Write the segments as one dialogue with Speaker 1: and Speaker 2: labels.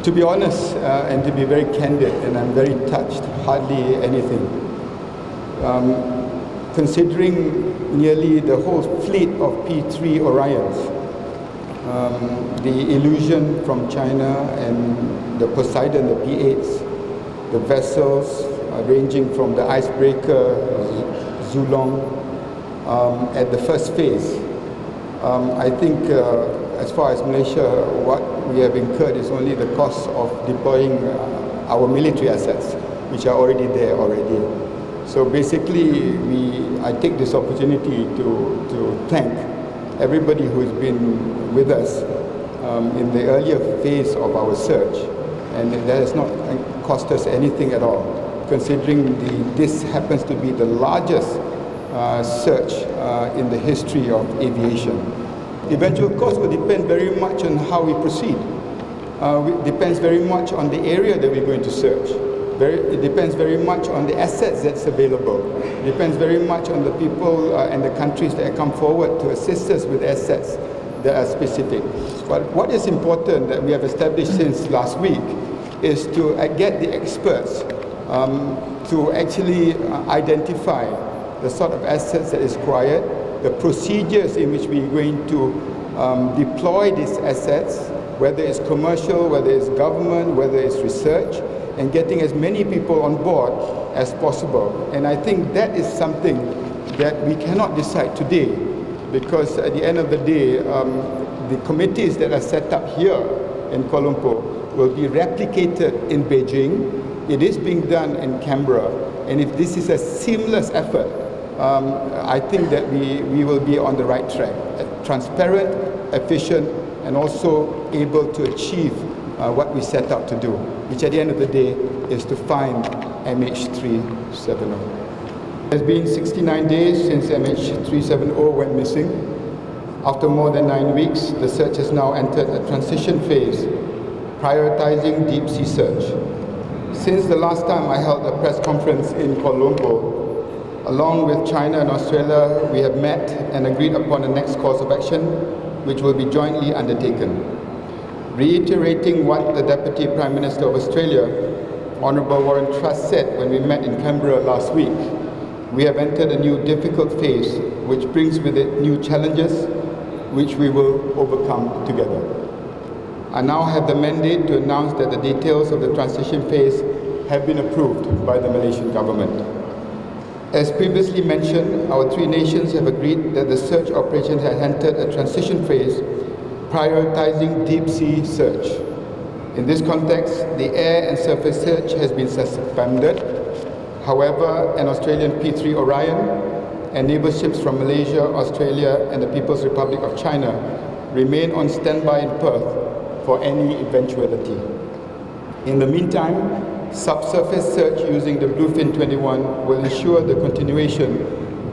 Speaker 1: To be honest, and to be very candid, and I'm very touched, hardly anything. Considering nearly the whole fleet of P3 Orions, the Illusion from China and the Poseidon, the P8s, the vessels ranging from the icebreaker Zulong at the first phase. I think as far as Malaysia, what we have incurred is only the cost of deploying our military assets, which are already there already. So basically, I take this opportunity to thank everybody who has been with us in the earlier phase of our search, and that has not cost us anything at all, considering this happens to be the largest search in the history of aviation. The eventual cost will depend very much on how we proceed. It depends very much on the area that we're going to search. It depends very much on the assets that's available. It depends very much on the people and the countries that come forward to assist us with assets that are specific. But what is important that we have established since last week is to get the experts to actually identify the sort of assets that is required, the procedures in which we're going to deploy these assets, whether it's commercial, whether it's government, whether it's research, and getting as many people on board as possible. And I think that is something that we cannot decide today, because at the end of the day, the committees that are set up here in Kuala Lumpur will be replicated in Beijing. It is being done in Canberra, and if this is a seamless effort, I think that we will be on the right track, transparent, efficient, and also able to achieve what we set out to do, which at the end of the day is to find MH370. It has been 69 days since MH370 went missing. After more than 9 weeks, the search has now entered a transition phase, prioritizing deep sea search. Since the last time I held a press conference in Kuala Lumpur, along with China and Australia, we have met and agreed upon the next course of action, which will be jointly undertaken. Reiterating what the Deputy Prime Minister of Australia, Honourable Warren Truss, said when we met in Canberra last week, we have entered a new difficult phase which brings with it new challenges which we will overcome together. I now have the mandate to announce that the details of the transition phase have been approved by the Malaysian government. As previously mentioned, our three nations have agreed that the search operation has entered a transition phase, prioritizing deep sea search. In this context, the air and surface search has been suspended. However, an Australian P3 Orion and naval ships from Malaysia, Australia and the People's Republic of China remain on standby in Perth for any eventuality. In the meantime, subsurface search using the Bluefin 21 will ensure the continuation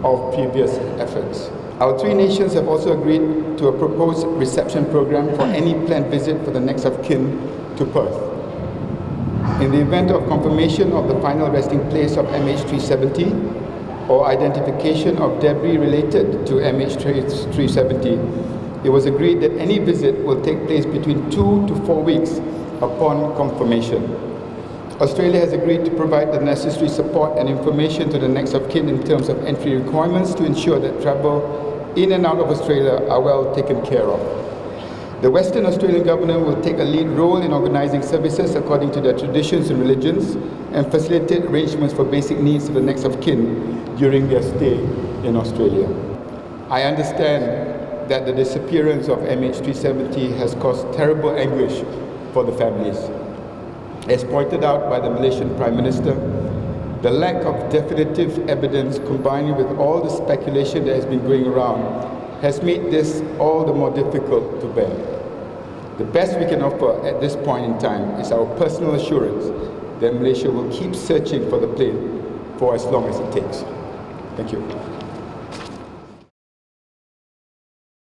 Speaker 1: of previous efforts. Our three nations have also agreed to a proposed reception program for any planned visit for the next of kin to Perth. In the event of confirmation of the final resting place of MH370 or identification of debris related to MH370, it was agreed that any visit will take place between 2 to 4 weeks upon confirmation. Australia has agreed to provide the necessary support and information to the next of kin in terms of entry requirements to ensure that travel in and out of Australia are well taken care of. The Western Australian government will take a lead role in organising services according to their traditions and religions and facilitate arrangements for basic needs of the next of kin during their stay in Australia. I understand that the disappearance of MH370 has caused terrible anguish for the families. As pointed out by the Malaysian Prime Minister, the lack of definitive evidence combined with all the speculation that has been going around has made this all the more difficult to bear. The best we can offer at this point in time is our personal assurance that Malaysia will keep searching for the plane for as long as it takes. Thank you.